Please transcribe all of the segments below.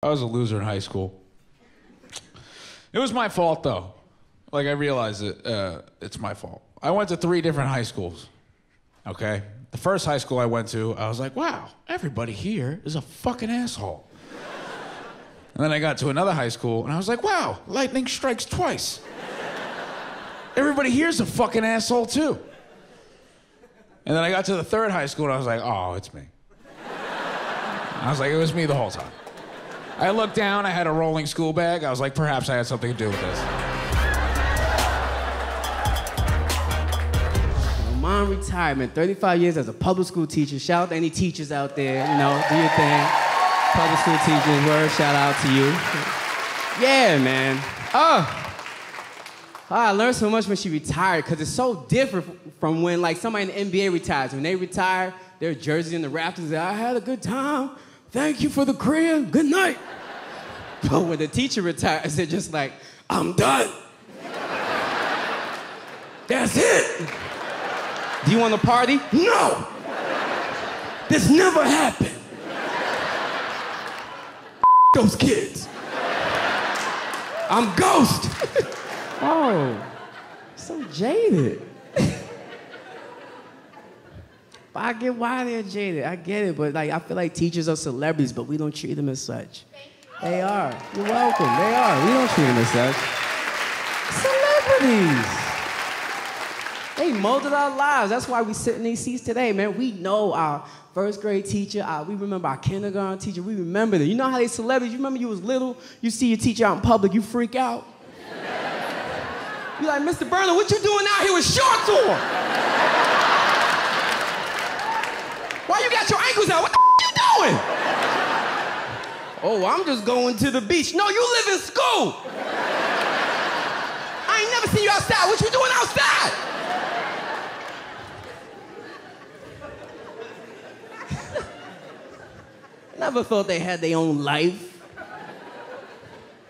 I was a loser in high school. It was my fault, though. Like, I realized it's my fault. I went to 3 different high schools, okay? The first high school I went to, I was like, wow, everybody here is a fucking asshole. And then I got to another high school, and I was like, wow, lightning strikes twice. Everybody here's a fucking asshole, too. And then I got to the third high school, and I was like, oh, it's me. I was like, it was me the whole time. I looked down, I had a rolling school bag. I was like, perhaps I had something to do with this. Mom retirement, 35 years as a public school teacher. Shout out to any teachers out there, you know, do your thing. Public school teachers, word, shout out to you. Yeah, man. I learned so much when she retired, because it's so different from when, like, somebody in the NBA retires. When they retire, their jersey in the rafters, I had a good time. Thank you for the crib. Good night. But when the teacher retires, they're just like, I'm done. That's it. Do you want to party? No. This never happened. Those kids. I'm Ghost. Oh, so jaded. I get why they're jaded. I get it, but like I feel like teachers are celebrities, but we don't treat them as such. They are. You're welcome. They are. We don't treat them as such. Celebrities. They molded our lives. That's why we sit in these seats today, man. We know our first grade teacher. We remember our kindergarten teacher. We remember them. You know how they celebrities? You remember you was little, you see your teacher out in public, you freak out. You're like, Mr. Burner, what you doing out here with shorts on? Why you got your ankles out? What the you doing? Oh, I'm just going to the beach. No, you live in school. I ain't never seen you outside. What you doing outside? Never thought they had their own life.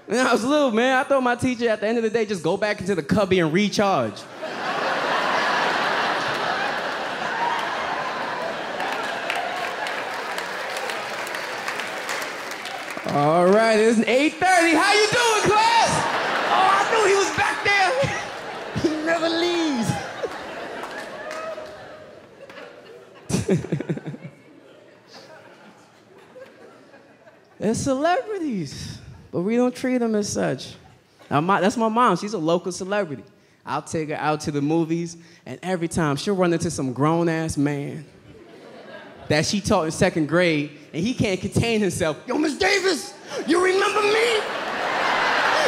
When I was little, man, I thought my teacher at the end of the day just go back into the cubby and recharge. All right, it's 8:30. How you doing, class? Oh, I knew he was back there. He never leaves. They're celebrities, but we don't treat them as such. Now, that's my mom. She's a local celebrity. I'll take her out to the movies, and every time she'll run into some grown-ass man that she taught in 2nd grade, and he can't contain himself. Yo, Miss Davis, you remember me?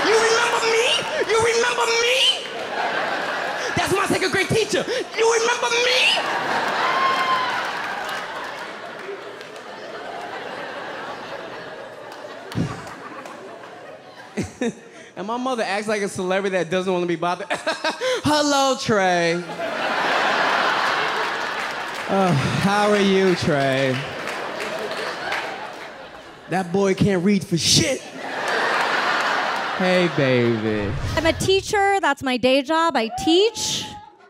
You remember me? You remember me? That's my 2nd grade teacher. You remember me? And my mother acts like a celebrity that doesn't want to be bothered. Hello, Trey. How are you, Trey? That boy can't read for shit. Hey, baby. I'm a teacher. That's my day job. I teach.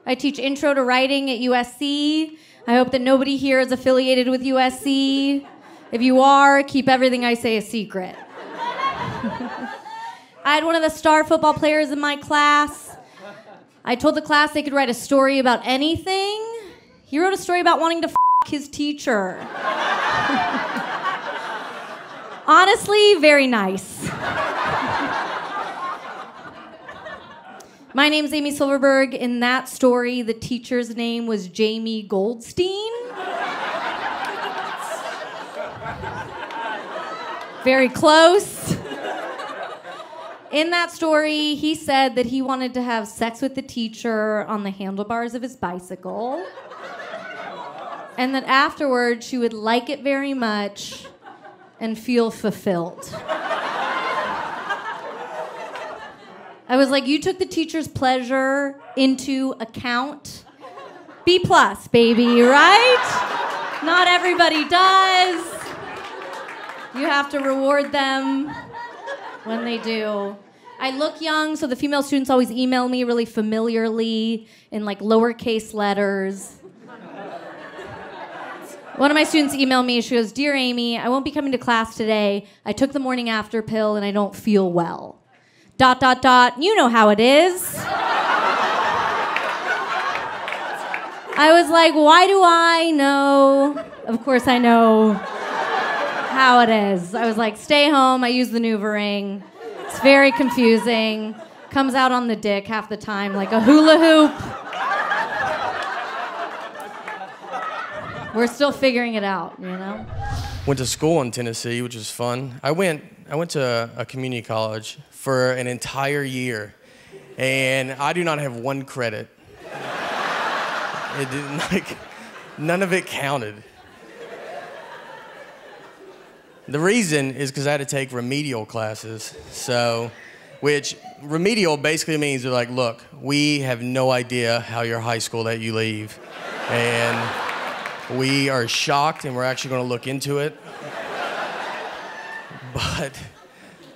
I teach intro to writing at USC. I hope that nobody here is affiliated with USC. If you are, keep everything I say a secret. I had one of the star football players in my class. I told the class they could write a story about anything. He wrote a story about wanting to f*** his teacher. Honestly, very nice. My name's Amy Silverberg. In that story, the teacher's name was Jamie Goldstein. Very close. In that story, he said that he wanted to have sex with the teacher on the handlebars of his bicycle. And that afterwards, she would like it very much and feel fulfilled. I was like, you took the teacher's pleasure into account. B+, baby, right? Not everybody does. You have to reward them when they do. I look young, so the female students always email me really familiarly in like lowercase letters. One of my students emailed me. She goes, "Dear Amy, I won't be coming to class today. I took the morning after pill and I don't feel well. ... You know how it is." I was like, why do I know? Of course I know how it is. I was like, stay home. I use the NuvaRing. It's very confusing. Comes out on the dick half the time like a hula hoop. We're still figuring it out, you know? Went to school in Tennessee, which was fun. I went to a community college for an entire year, and I do not have 1 credit. It didn't, like, none of it counted. The reason is because I had to take remedial classes, which remedial basically means they're like, look, we have no idea how your high school that you leave, and we are shocked, and we're actually going to look into it.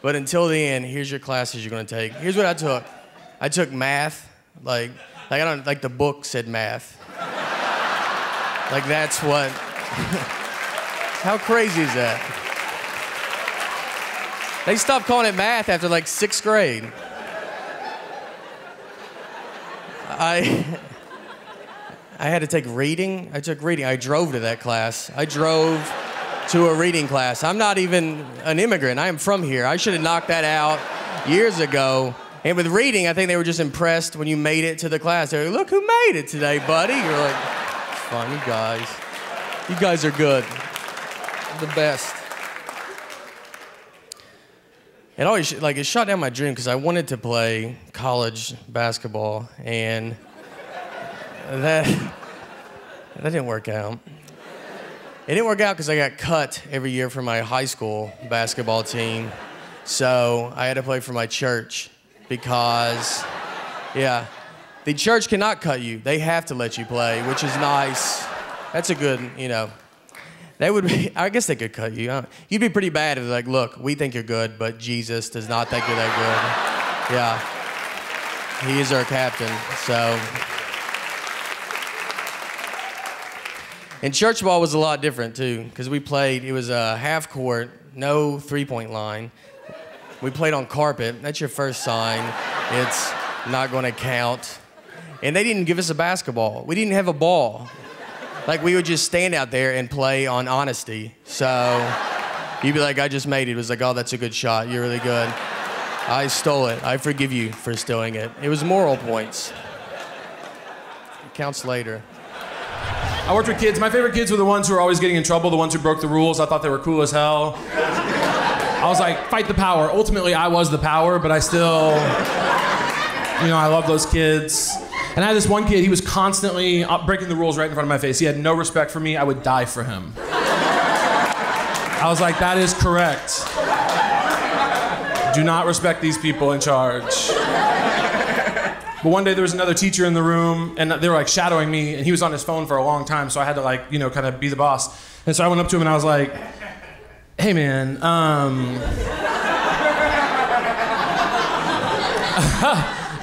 But until the end, here's your classes you're going to take. Here's what I took. I took math, like the book said math. Like that's what. How crazy is that? They stopped calling it math after like 6th grade. I had to take reading. I took reading. I drove to that class. I drove to a reading class. I'm not even an immigrant. I am from here. I should have knocked that out years ago. And with reading, I think they were just impressed when you made it to the class. They were like, look who made it today, buddy. You're like, fun, you guys are good. The best. It always, it shot down my dream because I wanted to play college basketball, and that didn't work out. It didn't work out because I got cut every year from my high school basketball team. So I had to play for my church because, yeah, the church cannot cut you. They have to let you play, which is nice. That's a good, that would be, I guess they could cut you. You'd be pretty bad if they're like, look, we think you're good, but Jesus does not think you're that good. Yeah, he is our captain, so. And church ball was a lot different too, because we played, it was a half court, no 3-point line. We played on carpet. That's your first sign. It's not going to count. And they didn't give us a basketball. We didn't have a ball. Like, we would just stand out there and play on honesty. So you'd be like, I just made it. It was like, oh, that's a good shot. You're really good. I stole it. I forgive you for stealing it. It was moral points. It counts later. I worked with kids. My favorite kids were the ones who were always getting in trouble, the ones who broke the rules. I thought they were cool as hell. I was like, fight the power. Ultimately, I was the power, but I still, I love those kids. And I had this one kid, he was constantly breaking the rules right in front of my face. He had no respect for me. I would die for him. I was like, that is correct. Do not respect these people in charge. But one day there was another teacher in the room, and they were like shadowing me, and he was on his phone for a long time, so I had to kind of be the boss. And so I went up to him and I was like, hey man,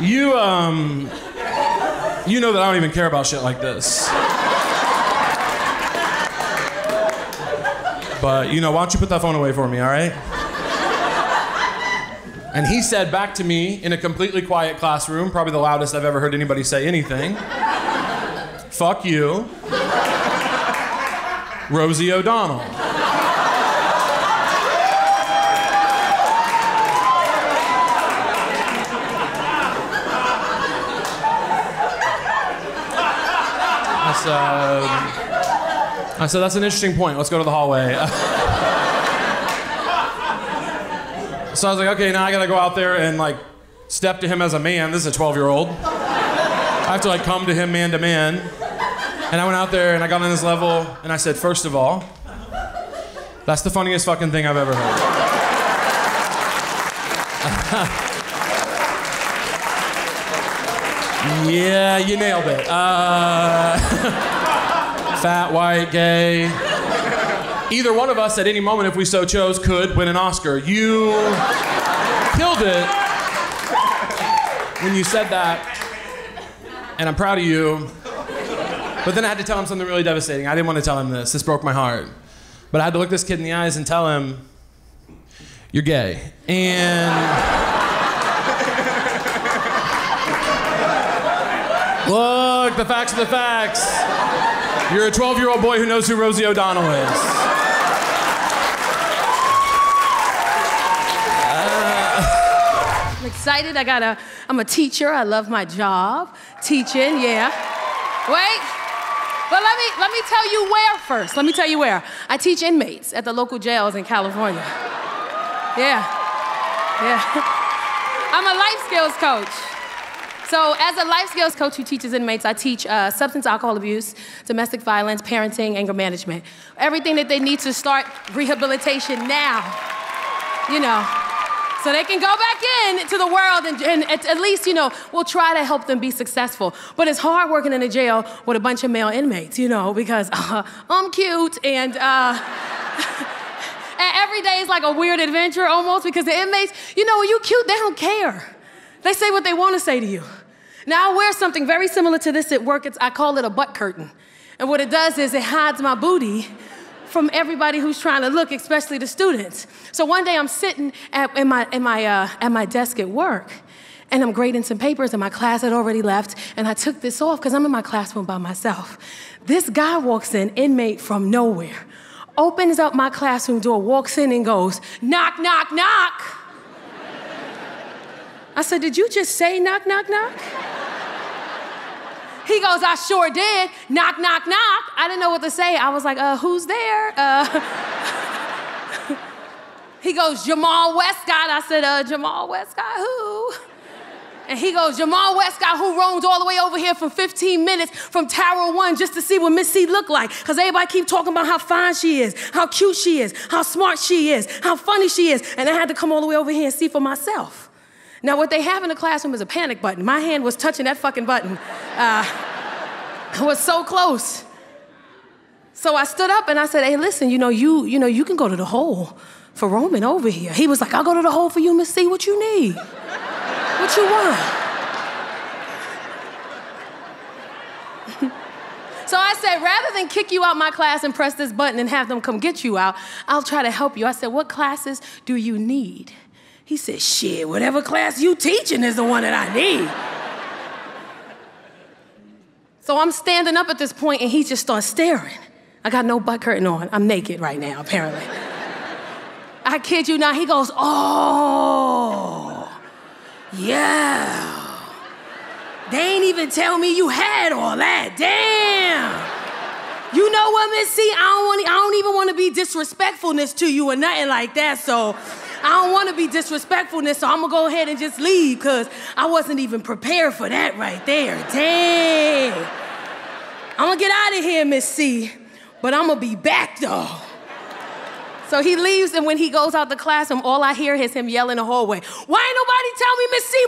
you know that I don't even care about shit like this. But, why don't you put that phone away for me, all right? And he said back to me in a completely quiet classroom, probably the loudest I've ever heard anybody say anything, fuck you, Rosie O'Donnell. I said, that's an interesting point. Let's go to the hallway. So I was like, okay, now I gotta go out there and step to him as a man. This is a 12-year-old. I have to come to him man to man. And I went out there and I got on his level and I said, first of all, that's the funniest fucking thing I've ever heard. Yeah, you nailed it. Fat, white, gay. Either one of us at any moment, if we so chose, could win an Oscar. You killed it when you said that, and I'm proud of you. But then I had to tell him something really devastating. I didn't want to tell him this. This broke my heart. But I had to look this kid in the eyes and tell him, you're gay. And look, the facts are the facts. You're a 12-year-old boy who knows who Rosie O'Donnell is. I'm excited. I'm a teacher. I love my job. Teaching, yeah. Wait. But let me tell you where first. Let me tell you where. I teach inmates at the local jails in California. Yeah. I'm a life skills coach. So as a life skills coach who teaches inmates, I teach substance, alcohol abuse, domestic violence, parenting, anger management. Everything that they need to start rehabilitation now, you know, so they can go back into the world and at least, you know, we'll try to help them be successful. But it's hard working in a jail with a bunch of male inmates, you know, because I'm cute and every day is like a weird adventure almost because the inmates, you know, when you cute, they don't care. They say what they want to say to you. Now I wear something very similar to this at work. I call it a butt curtain. And what it does is it hides my booty from everybody who's trying to look, especially the students. So one day I'm sitting at my desk at work, and I'm grading some papers, and my class had already left, and I took this off because I'm in my classroom by myself. This guy walks in, inmate from nowhere, opens up my classroom door, walks in and goes, knock, knock, knock. I said, did you just say knock, knock, knock? He goes, I sure did. Knock, knock, knock. I didn't know what to say. I was like, who's there? He goes, Jamal Westcott. I said, Jamal Westcott, who? And he goes, Jamal Westcott, who roamed all the way over here for 15 minutes from Tower 1 just to see what Miss C looked like. Because everybody keep talking about how fine she is, how cute she is, how smart she is, how funny she is. And I had to come all the way over here and see for myself. Now, what they have in the classroom is a panic button. My hand was touching that fucking button. I was so close. So I stood up and I said, hey, listen, you can go to the hole for roaming over here. He was like, I'll go to the hole for you, Miss C. What you need? What you want? So I said, rather than kick you out my class and press this button and have them come get you out, I'll try to help you. I said, what classes do you need? He said, shit, whatever class you teaching is the one that I need. So I'm standing up at this point and he just starts staring. I got no butt curtain on. I'm naked right now, apparently. I kid you not, he goes, oh, yeah. They ain't even tell me you had all that, damn. You know what, Miss C, I don't even want to be disrespectfulness to you or nothing like that, so I don't want to be disrespectfulness, so I'm going to go ahead and just leave because I wasn't even prepared for that right there. Dang. I'm going to get out of here, Miss C, but I'm going to be back, though. So he leaves, and when he goes out the classroom, all I hear is him yell in the hallway, why ain't nobody tell me Miss C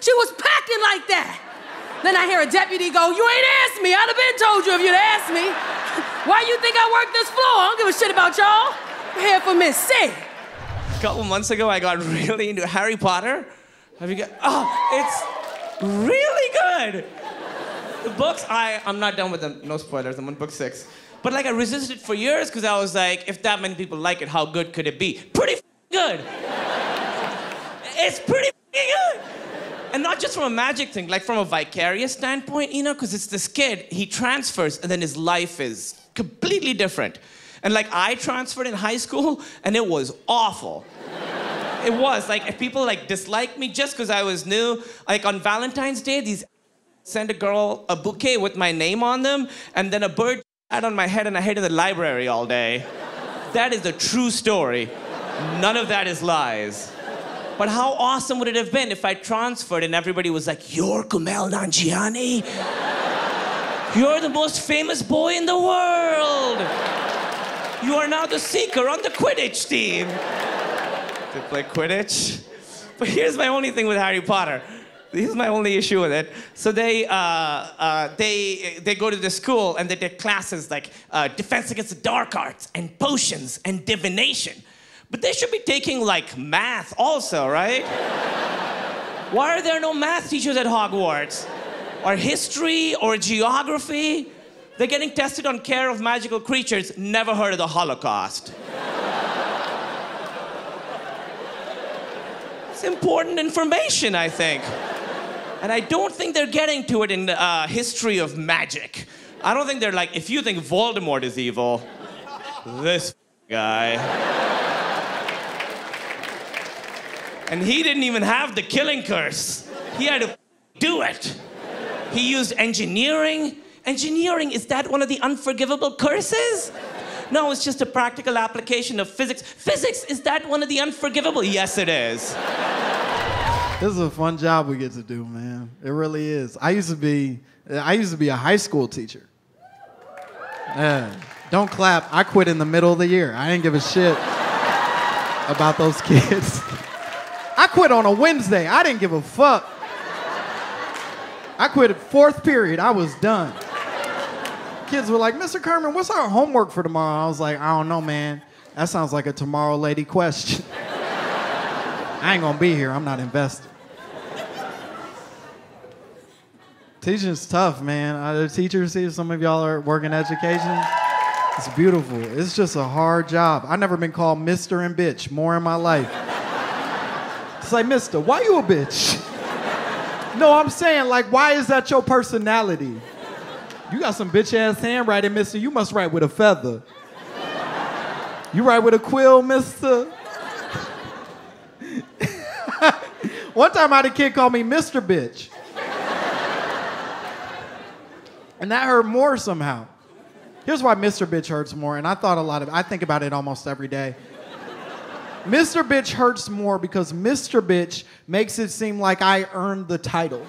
she was packing like that? Then I hear a deputy go, you ain't asked me. I'd have been told you if you'd asked me. Why you think I work this floor? I don't give a shit about y'all. I'm here for Miss C. A couple months ago, I got really into Harry Potter. Have you got? Oh, it's really good. The books, I'm not done with them. No spoilers, I'm on book 6. But like I resisted for years because I was like, if that many people like it, how good could it be? Pretty good. It's pretty good. And not just from a magic thing, like from a vicarious standpoint, you know, because it's this kid, he transfers and then his life is completely different. And like I transferred in high school and it was awful. It was, like if people like disliked me just because I was new, like on Valentine's Day, these sent a girl a bouquet with my name on them and then a bird sat on my head and I hid in the library all day. That is a true story. None of that is lies. But how awesome would it have been if I transferred and everybody was like, you're Kumail Nanjiani? You're the most famous boy in the world. You are now the seeker on the Quidditch team. To play Quidditch? But here's my only thing with Harry Potter. Here's my only issue with it. So they go to the school and they take classes like defense against the dark arts and potions and divination. But they should be taking like math also, right? Why are there no math teachers at Hogwarts? Or history or geography? They're getting tested on care of magical creatures. Never heard of the Holocaust. It's important information, I think. And I don't think they're getting to it in the history of magic. I don't think they're like, if you think Voldemort is evil, this guy. And he didn't even have the killing curse. He had to do it. He used engineering. Engineering, is that one of the unforgivable curses? No, it's just a practical application of physics. Physics, is that one of the unforgivable? Yes, it is. This is a fun job we get to do, man. It really is. I used to be a high school teacher. Don't clap. I quit in the middle of the year. I didn't give a shit about those kids. I quit on a Wednesday. I didn't give a fuck. I quit at 4th period. I was done. Kids were like, Mr. Kerman, what's our homework for tomorrow? I was like, I don't know, man. That sounds like a tomorrow lady question. I ain't gonna be here. I'm not invested. Teaching's tough, man. The teachers here, some of y'all are working education. It's beautiful. It's just a hard job. I've never been called Mr. and bitch more in my life. It's like, Mister, why you a bitch? No, I'm saying, like, why is that your personality? You got some bitch-ass handwriting, mister. You must write with a feather. You write with a quill, mister? One time I had a kid call me Mr. Bitch. And that hurt more somehow. Here's why Mr. Bitch hurts more, and I think about it almost every day. Mr. Bitch hurts more because Mr. Bitch makes it seem like I earned the title.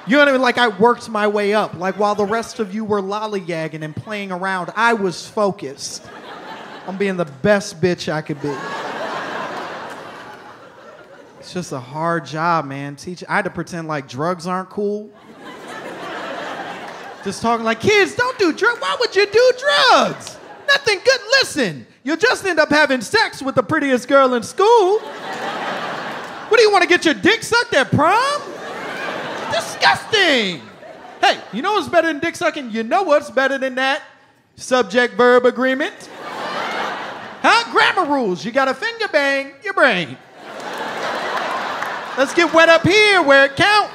You know what I mean? Like I worked my way up. Like while the rest of you were lollygagging and playing around, I was focused on being the best bitch I could be. It's just a hard job, man. I had to pretend like drugs aren't cool. Just talking like, kids, don't do drugs. Why would you do drugs? Nothing good. Listen, you'll just end up having sex with the prettiest girl in school. What do you want to get your dick sucked at prom? Disgusting. Hey, you know what's better than dick sucking? You know what's better than that? Subject-verb agreement. Huh? Grammar rules. You gotta finger bang your brain. Let's get wet up here where it counts.